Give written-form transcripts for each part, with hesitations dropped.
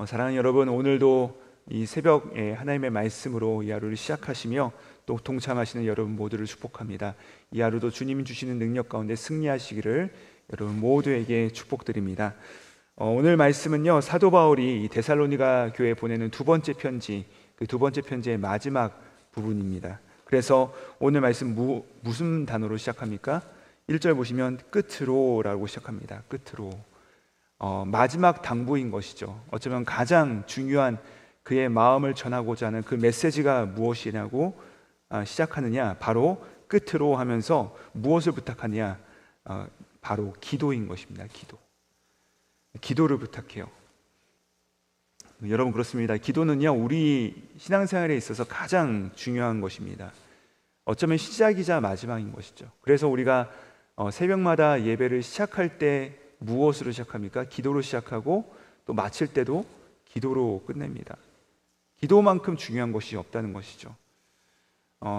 사랑하는 여러분, 오늘도 이 새벽에 하나님의 말씀으로 이 하루를 시작하시며 또 동참하시는 여러분 모두를 축복합니다. 이 하루도 주님이 주시는 능력 가운데 승리하시기를 여러분 모두에게 축복드립니다. 오늘 말씀은요, 사도 바울이 이 데살로니가 교회에 보내는 두 번째 편지, 그 두 번째 편지의 마지막 부분입니다. 그래서 오늘 말씀 무슨 단어로 시작합니까? 1절 보시면 끝으로라고 시작합니다. 끝으로. 마지막 당부인 것이죠. 어쩌면 가장 중요한 그의 마음을 전하고자 하는 그 메시지가 무엇이냐고 시작하느냐, 바로 끝으로 하면서 무엇을 부탁하느냐, 바로 기도인 것입니다. 기도를 부탁해요. 여러분, 그렇습니다. 기도는요, 우리 신앙생활에 있어서 가장 중요한 것입니다. 어쩌면 시작이자 마지막인 것이죠. 그래서 우리가 새벽마다 예배를 시작할 때 무엇으로 시작합니까? 기도로 시작하고 또 마칠 때도 기도로 끝냅니다. 기도만큼 중요한 것이 없다는 것이죠.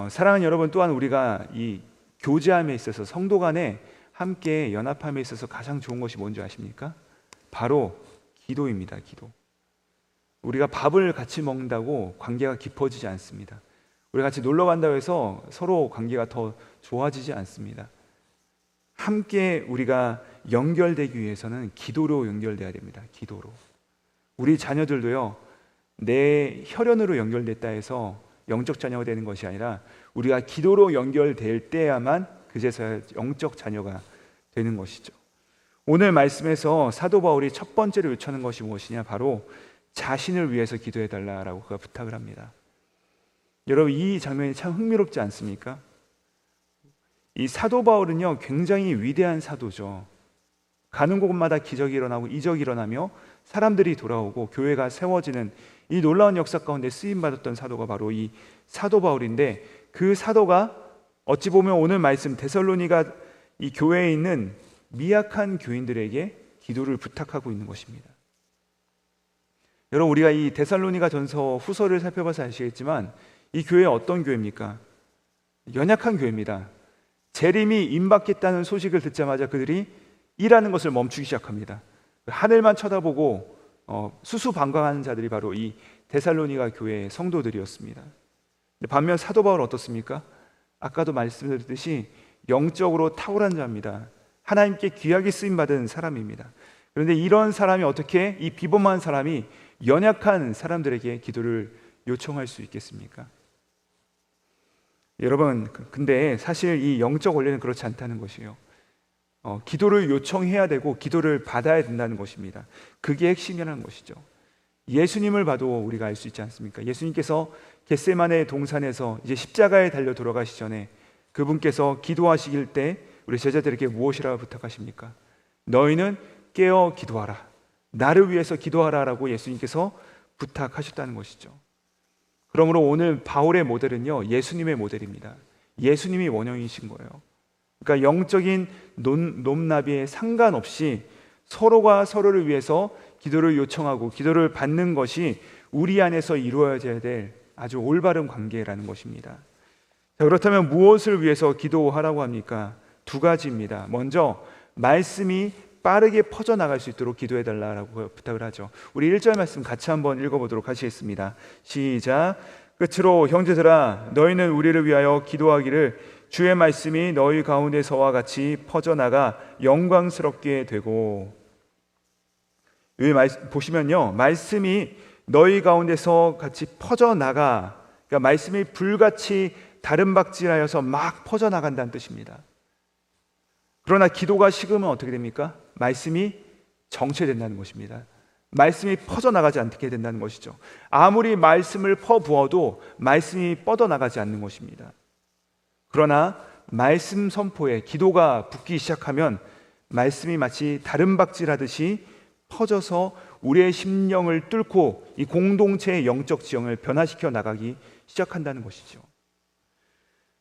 사랑하는 여러분, 또한 우리가 이 교제함에 있어서 성도 간에 함께 연합함에 있어서 가장 좋은 것이 뭔지 아십니까? 바로 기도입니다. 기도. 우리가 밥을 같이 먹는다고 관계가 깊어지지 않습니다. 우리가 같이 놀러 간다고 해서 서로 관계가 더 좋아지지 않습니다. 함께 우리가 연결되기 위해서는 기도로 연결돼야 됩니다. 기도로. 우리 자녀들도요, 내 혈연으로 연결됐다 해서 영적 자녀가 되는 것이 아니라 우리가 기도로 연결될 때야만 그제서야 영적 자녀가 되는 것이죠. 오늘 말씀에서 사도 바울이 첫 번째로 요청하는 것이 무엇이냐, 바로 자신을 위해서 기도해달라고 그가 부탁을 합니다. 여러분, 이 장면이 참 흥미롭지 않습니까? 이 사도 바울은요, 굉장히 위대한 사도죠. 가는 곳마다 기적이 일어나고 이적이 일어나며 사람들이 돌아오고 교회가 세워지는 이 놀라운 역사 가운데 쓰임받았던 사도가 바로 이 사도 바울인데, 그 사도가 어찌 보면 오늘 말씀 데살로니가 이 교회에 있는 미약한 교인들에게 기도를 부탁하고 있는 것입니다. 여러분, 우리가 이 데살로니가 전서 후서를 살펴봐서 아시겠지만 이 교회 어떤 교회입니까? 연약한 교회입니다. 재림이 임박했다는 소식을 듣자마자 그들이 일하는 것을 멈추기 시작합니다. 하늘만 쳐다보고 수수방관하는 자들이 바로 이 데살로니가 교회의 성도들이었습니다. 반면 사도 바울은 어떻습니까? 아까도 말씀드렸듯이 영적으로 탁월한 자입니다. 하나님께 귀하게 쓰임받은 사람입니다. 그런데 이런 사람이 어떻게, 이 비범한 사람이 연약한 사람들에게 기도를 요청할 수 있겠습니까? 여러분, 근데 사실 이 영적 원리는 그렇지 않다는 것이에요. 기도를 요청해야 되고 기도를 받아야 된다는 것입니다. 그게 핵심이라는 것이죠. 예수님을 봐도 우리가 알 수 있지 않습니까? 예수님께서 겟세마네 동산에서 이제 십자가에 달려 돌아가시 전에 그분께서 기도하시길 때 우리 제자들에게 무엇이라고 부탁하십니까? 너희는 깨어 기도하라, 나를 위해서 기도하라라고 예수님께서 부탁하셨다는 것이죠. 그러므로 오늘 바울의 모델은요, 예수님의 모델입니다. 예수님이 원형이신 거예요. 그러니까 영적인 높낮이에 상관없이 서로가 서로를 위해서 기도를 요청하고 기도를 받는 것이 우리 안에서 이루어져야 될 아주 올바른 관계라는 것입니다. 자, 그렇다면 무엇을 위해서 기도하라고 합니까? 두 가지입니다. 먼저 말씀이 빠르게 퍼져나갈 수 있도록 기도해달라고 부탁을 하죠. 우리 1절 말씀 같이 한번 읽어보도록 하시겠습니다. 시작. 끝으로 형제들아, 너희는 우리를 위하여 기도하기를 주의 말씀이 너희 가운데서와 같이 퍼져나가 영광스럽게 되고. 여기 보시면요, 말씀이 너희 가운데서 같이 퍼져나가, 그러니까 말씀이 불같이 다름박질하여서 막 퍼져나간다는 뜻입니다. 그러나 기도가 식으면 어떻게 됩니까? 말씀이 정체된다는 것입니다. 말씀이 퍼져나가지 않게 된다는 것이죠. 아무리 말씀을 퍼부어도 말씀이 뻗어나가지 않는 것입니다. 그러나 말씀 선포에 기도가 붙기 시작하면 말씀이 마치 다름박질하듯이 퍼져서 우리의 심령을 뚫고 이 공동체의 영적 지형을 변화시켜 나가기 시작한다는 것이죠.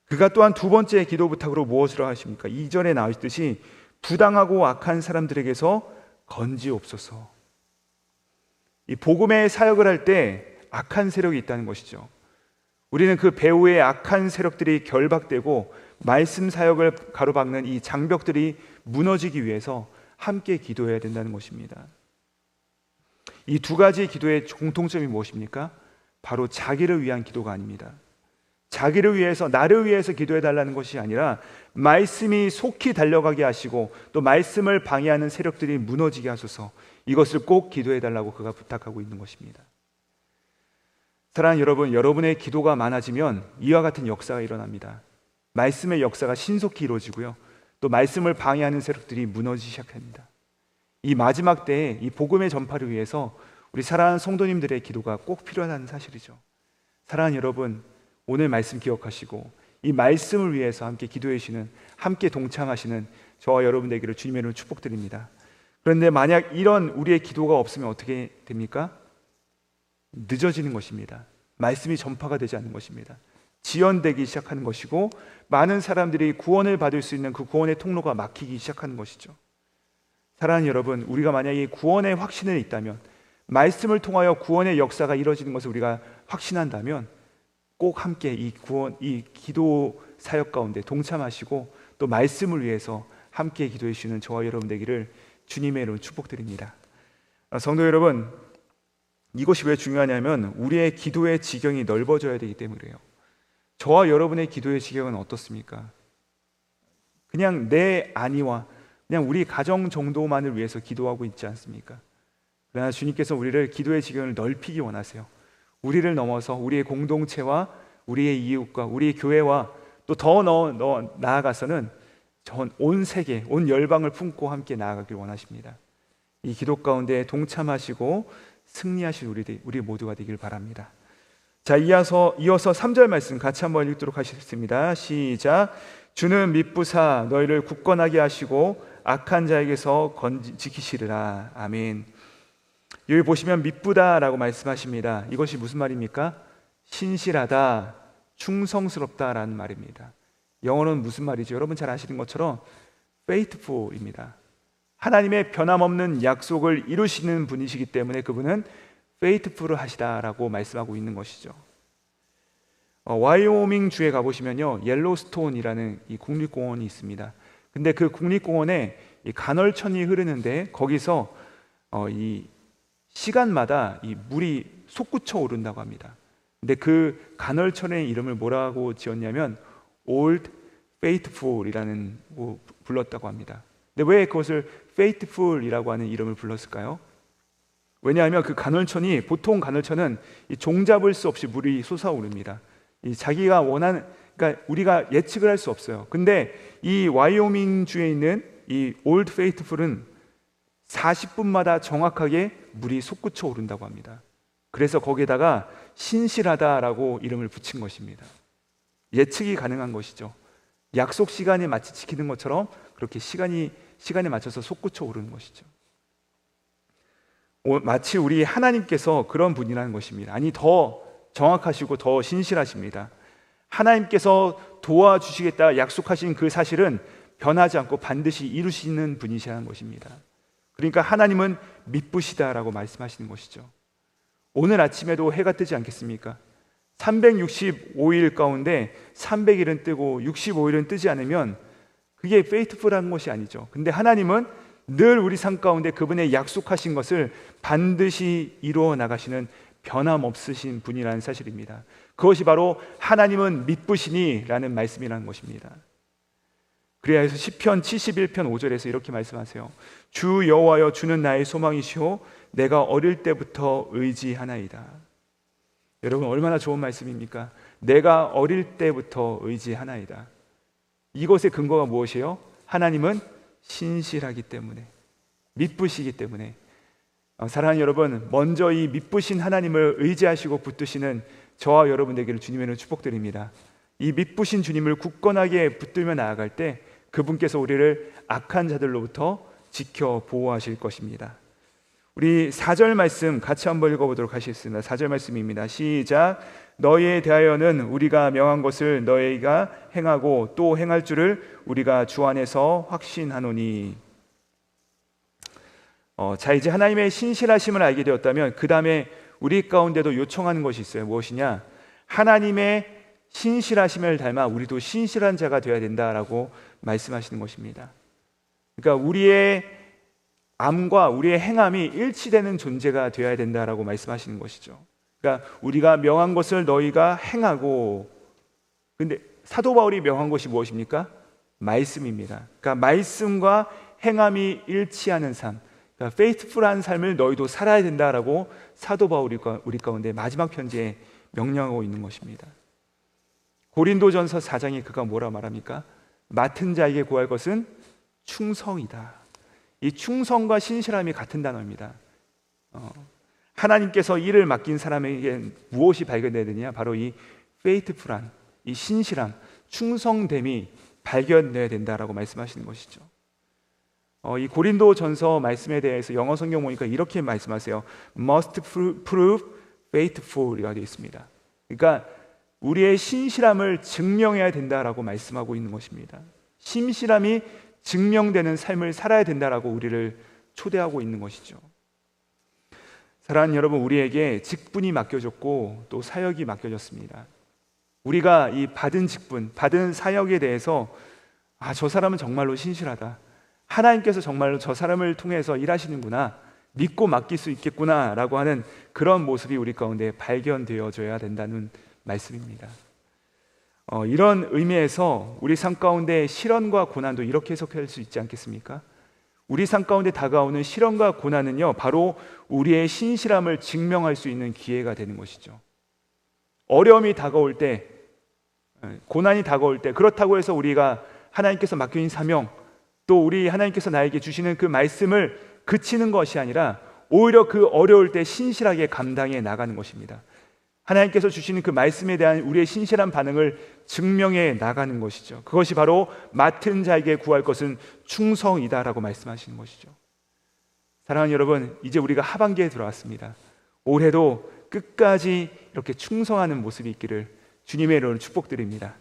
그가 또한 두 번째 기도 부탁으로 무엇을 하십니까? 2절에 나와 있듯이 부당하고 악한 사람들에게서 건지옵소서. 이 복음의 사역을 할 때 악한 세력이 있다는 것이죠. 우리는 그 배후의 악한 세력들이 결박되고 말씀 사역을 가로막는 이 장벽들이 무너지기 위해서 함께 기도해야 된다는 것입니다. 이 두 가지 기도의 공통점이 무엇입니까? 바로 자기를 위한 기도가 아닙니다. 자기를 위해서, 나를 위해서 기도해 달라는 것이 아니라 말씀이 속히 달려가게 하시고 또 말씀을 방해하는 세력들이 무너지게 하소서, 이것을 꼭 기도해 달라고 그가 부탁하고 있는 것입니다. 사랑하는 여러분, 여러분의 기도가 많아지면 이와 같은 역사가 일어납니다. 말씀의 역사가 신속히 이루어지고요, 또 말씀을 방해하는 세력들이 무너지기 시작합니다. 이 마지막 때에 이 복음의 전파를 위해서 우리 사랑하는 성도님들의 기도가 꼭 필요하다는 사실이죠. 사랑하는 여러분, 오늘 말씀 기억하시고 이 말씀을 위해서 함께 기도해 주시는, 함께 동참하시는 저와 여러분 되기를 주님의 이름으로 축복드립니다. 그런데 만약 이런 우리의 기도가 없으면 어떻게 됩니까? 늦어지는 것입니다. 말씀이 전파가 되지 않는 것입니다. 지연되기 시작하는 것이고, 많은 사람들이 구원을 받을 수 있는 그 구원의 통로가 막히기 시작하는 것이죠. 사랑하는 여러분, 우리가 만약에 구원의 확신을 있다면, 말씀을 통하여 구원의 역사가 이루어지는 것을 우리가 확신한다면 꼭 함께 이 기도 사역 가운데 동참하시고 또 말씀을 위해서 함께 기도해 주시는 저와 여러분 되기를 주님의 이름으로 축복드립니다. 성도 여러분, 이것이 왜 중요하냐면 우리의 기도의 지경이 넓어져야 되기 때문이에요. 저와 여러분의 기도의 지경은 어떻습니까? 그냥 내 안위와 그냥 우리 가정 정도만을 위해서 기도하고 있지 않습니까? 그러나 주님께서 우리를 기도의 지경을 넓히기 원하세요. 우리를 넘어서 우리의 공동체와 우리의 이웃과 우리의 교회와 또 더 나아가서는 온 세계, 온 열방을 품고 함께 나아가길 원하십니다. 이 기도 가운데 동참하시고 승리하실 우리 모두가 되길 바랍니다. 자, 이어서 3절 말씀 같이 한번 읽도록 하겠습니다. 시작. 주는 미쁘사 너희를 굳건하게 하시고 악한 자에게서 지키시리라. 아멘. 여기 보시면 미쁘다라고 말씀하십니다. 이것이 무슨 말입니까? 신실하다, 충성스럽다라는 말입니다. 영어로는 무슨 말이죠? 여러분 잘 아시는 것처럼 faithful입니다. 하나님의 변함없는 약속을 이루시는 분이시기 때문에 그분은 faithful하시다라고 말씀하고 있는 것이죠. 와이오밍 주에 가보시면요, 옐로스톤이라는 이 국립공원이 있습니다. 근데 그 국립공원에 이 간헐천이 흐르는데 거기서 이 시간마다 이 물이 솟구쳐 오른다고 합니다. 근데 그 간헐천의 이름을 뭐라고 지었냐면 Old Faithful이라는 불렀다고 합니다. 근데 왜 그것을 Faithful이라고 하는 이름을 불렀을까요? 왜냐하면 그 간헐천이, 보통 간헐천은 종잡을 수 없이 물이 솟아오릅니다. 자기가 원하는, 그러니까 우리가 예측을 할 수 없어요. 근데 이 와이오밍 주에 있는 이 Old Faithful은 40분마다 정확하게 물이 솟구쳐 오른다고 합니다. 그래서 거기에다가 신실하다라고 이름을 붙인 것입니다. 예측이 가능한 것이죠. 약속 시간에 마치 지키는 것처럼 그렇게 시간에 맞춰서 솟구쳐 오르는 것이죠. 마치 우리 하나님께서 그런 분이라는 것입니다. 아니, 더 정확하시고 더 신실하십니다. 하나님께서 도와주시겠다 약속하신 그 사실은 변하지 않고 반드시 이루시는 분이시라는 것입니다. 그러니까 하나님은 미쁘시다라고 말씀하시는 것이죠. 오늘 아침에도 해가 뜨지 않겠습니까? 365일 가운데 300일은 뜨고 65일은 뜨지 않으면 그게 페이트풀한 것이 아니죠. 근데 하나님은 늘 우리 삶 가운데 그분의 약속하신 것을 반드시 이루어 나가시는 변함없으신 분이라는 사실입니다. 그것이 바로 하나님은 미쁘시니 라는 말씀이라는 것입니다. 그래야 해서 시편 71편 5절에서 이렇게 말씀하세요. 주 여호와여, 주는 나의 소망이시오 내가 어릴 때부터 의지하나이다. 여러분, 얼마나 좋은 말씀입니까? 내가 어릴 때부터 의지하나이다. 이것의 근거가 무엇이에요? 하나님은 신실하기 때문에, 미쁘시기 때문에. 사랑하는 여러분, 먼저 이 미쁘신 하나님을 의지하시고 붙드시는 저와 여러분 되기를 주님의 축복드립니다. 이 미쁘신 주님을 굳건하게 붙들며 나아갈 때 그분께서 우리를 악한 자들로부터 지켜 보호하실 것입니다. 우리 4절 말씀 같이 한번 읽어보도록 하겠습니다. 4절 말씀입니다. 시작. 너희에 대하여는 우리가 명한 것을 너희가 행하고 또 행할 줄을 우리가 주 안에서 확신하노니. 자, 이제 하나님의 신실하심을 알게 되었다면 그 다음에 우리 가운데도 요청하는 것이 있어요. 무엇이냐? 하나님의 신실하심을 닮아 우리도 신실한 자가 되어야 된다라고 말씀하시는 것입니다. 그러니까 우리의 암과 우리의 행함이 일치되는 존재가 되어야 된다라고 말씀하시는 것이죠. 그러니까 우리가 명한 것을 너희가 행하고, 근데 사도 바울이 명한 것이 무엇입니까? 말씀입니다. 그러니까 말씀과 행함이 일치하는 삶, 그러니까 페이트풀한 삶을 너희도 살아야 된다라고 사도 바울이 우리 가운데 마지막 편지에 명령하고 있는 것입니다. 고린도전서 4장에 그가 뭐라 말합니까? 맡은 자에게 구할 것은 충성이다. 이 충성과 신실함이 같은 단어입니다. 하나님께서 일을 맡긴 사람에게 무엇이 발견돼야 되냐? 바로 이 페이트풀한, 이 신실함, 충성됨이 발견돼야 된다라고 말씀하시는 것이죠. 이 고린도전서 말씀에 대해서 영어 성경 보니까 이렇게 말씀하세요. Must prove faithful이라고 되어 있습니다. 그러니까 우리의 신실함을 증명해야 된다라고 말씀하고 있는 것입니다. 신실함이 증명되는 삶을 살아야 된다라고 우리를 초대하고 있는 것이죠. 사랑하는 여러분, 우리에게 직분이 맡겨졌고 또 사역이 맡겨졌습니다. 우리가 이 받은 직분, 받은 사역에 대해서 저 사람은 정말로 신실하다, 하나님께서 정말로 저 사람을 통해서 일하시는구나, 믿고 맡길 수 있겠구나 라고 하는 그런 모습이 우리 가운데 발견되어져야 된다는 말씀입니다. 이런 의미에서 우리 삶 가운데 시련과 고난도 이렇게 해석할 수 있지 않겠습니까? 우리 삶 가운데 다가오는 시련과 고난은요, 바로 우리의 신실함을 증명할 수 있는 기회가 되는 것이죠. 어려움이 다가올 때, 고난이 다가올 때, 그렇다고 해서 우리가 하나님께서 맡겨진 사명, 또 우리 하나님께서 나에게 주시는 그 말씀을 그치는 것이 아니라 오히려 그 어려울 때 신실하게 감당해 나가는 것입니다. 하나님께서 주시는 그 말씀에 대한 우리의 신실한 반응을 증명해 나가는 것이죠. 그것이 바로 맡은 자에게 구할 것은 충성이다라고 말씀하시는 것이죠. 사랑하는 여러분, 이제 우리가 하반기에 들어왔습니다. 올해도 끝까지 이렇게 충성하는 모습이 있기를 주님의 이름으로 축복드립니다.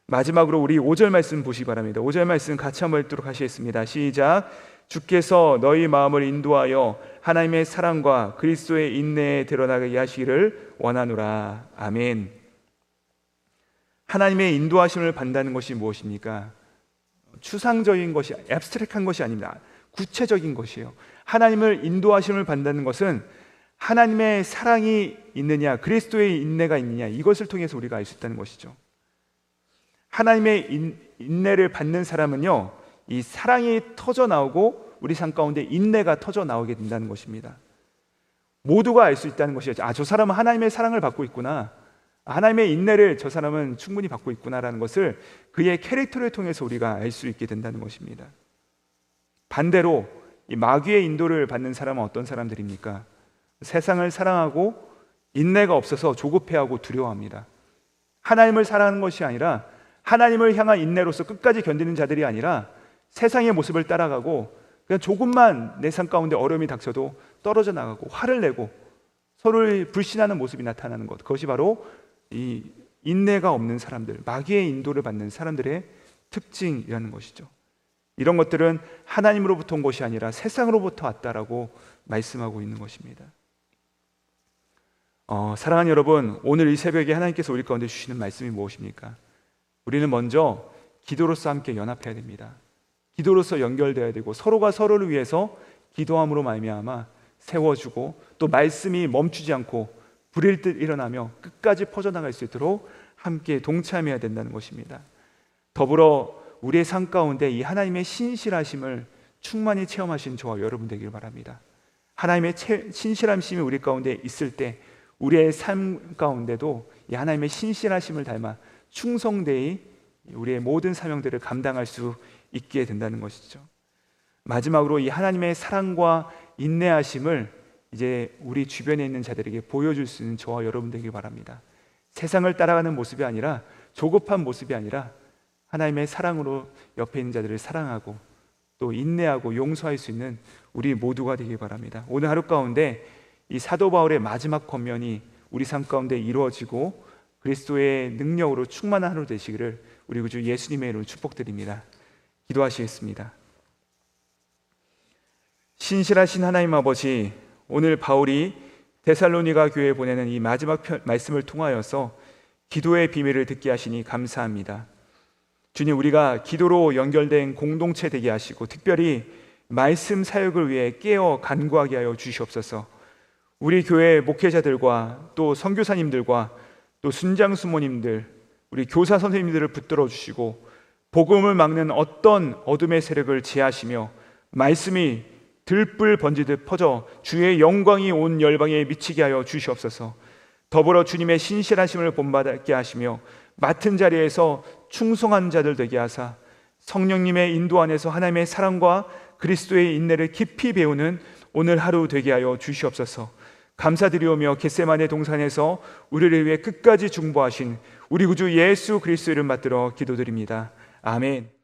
마지막으로 우리 5절 말씀 보시기 바랍니다. 5절 말씀 같이 한번 읽도록 하시겠습니다. 시작. 주께서 너희 마음을 인도하여 하나님의 사랑과 그리스도의 인내에 드러나게 하시기를 원하노라. 아멘. 하나님의 인도하심을 받는다는 것이 무엇입니까? 추상적인 것이, 앱스트랙한 것이 아닙니다. 구체적인 것이에요. 하나님을 인도하심을 받는다는 것은 하나님의 사랑이 있느냐, 그리스도의 인내가 있느냐, 이것을 통해서 우리가 알 수 있다는 것이죠. 하나님의 인내를 받는 사람은요, 이 사랑이 터져 나오고 우리 삶 가운데 인내가 터져 나오게 된다는 것입니다. 모두가 알 수 있다는 것이죠. 저 사람은 하나님의 사랑을 받고 있구나, 하나님의 인내를 저 사람은 충분히 받고 있구나라는 것을 그의 캐릭터를 통해서 우리가 알 수 있게 된다는 것입니다. 반대로 이 마귀의 인도를 받는 사람은 어떤 사람들입니까? 세상을 사랑하고 인내가 없어서 조급해하고 두려워합니다. 하나님을 사랑하는 것이 아니라, 하나님을 향한 인내로서 끝까지 견디는 자들이 아니라 세상의 모습을 따라가고 그냥 조금만 내 삶 가운데 어려움이 닥쳐도 떨어져 나가고 화를 내고 서로를 불신하는 모습이 나타나는 것, 그것이 바로 이 인내가 없는 사람들, 마귀의 인도를 받는 사람들의 특징이라는 것이죠. 이런 것들은 하나님으로부터 온 것이 아니라 세상으로부터 왔다라고 말씀하고 있는 것입니다. 사랑하는 여러분, 오늘 이 새벽에 하나님께서 우리 가운데 주시는 말씀이 무엇입니까? 우리는 먼저 기도로서 함께 연합해야 됩니다. 기도로서 연결되어야 되고 서로가 서로를 위해서 기도함으로 말미암아 세워주고 또 말씀이 멈추지 않고 불일 듯 일어나며 끝까지 퍼져나갈 수 있도록 함께 동참해야 된다는 것입니다. 더불어 우리의 삶 가운데 이 하나님의 신실하심을 충만히 체험하신 저와 여러분 되길 바랍니다. 하나님의 신실하심이 우리 가운데 있을 때 우리의 삶 가운데도 이 하나님의 신실하심을 닮아 충성되이 우리의 모든 사명들을 감당할 수 있게 된다는 것이죠. 마지막으로 이 하나님의 사랑과 인내하심을 이제 우리 주변에 있는 자들에게 보여줄 수 있는 저와 여러분 되길 바랍니다. 세상을 따라가는 모습이 아니라, 조급한 모습이 아니라 하나님의 사랑으로 옆에 있는 자들을 사랑하고 또 인내하고 용서할 수 있는 우리 모두가 되길 바랍니다. 오늘 하루 가운데 이 사도 바울의 마지막 권면이 우리 삶 가운데 이루어지고 그리스도의 능력으로 충만한 하루 되시기를 우리 구주 예수님의 이름으로 축복드립니다. 기도하시겠습니다. 신실하신 하나님 아버지, 오늘 바울이 데살로니가 교회에 보내는 이 마지막 말씀을 통하여서 기도의 비밀을 듣게 하시니 감사합니다. 주님, 우리가 기도로 연결된 공동체 되게 하시고 특별히 말씀 사역을 위해 깨어 간구하게 하여 주시옵소서. 우리 교회 목회자들과 또 선교사님들과 또 순장수모님들, 우리 교사 선생님들을 붙들어 주시고 복음을 막는 어떤 어둠의 세력을 제하시며 말씀이 들불 번지듯 퍼져 주의 영광이 온 열방에 미치게 하여 주시옵소서. 더불어 주님의 신실하심을 본받게 하시며 맡은 자리에서 충성한 자들 되게 하사 성령님의 인도 안에서 하나님의 사랑과 그리스도의 인내를 깊이 배우는 오늘 하루 되게 하여 주시옵소서. 감사드리오며 겟세마네 동산에서 우리를 위해 끝까지 중보하신 우리 구주 예수 그리스도 이름 받들어 기도드립니다. 아멘.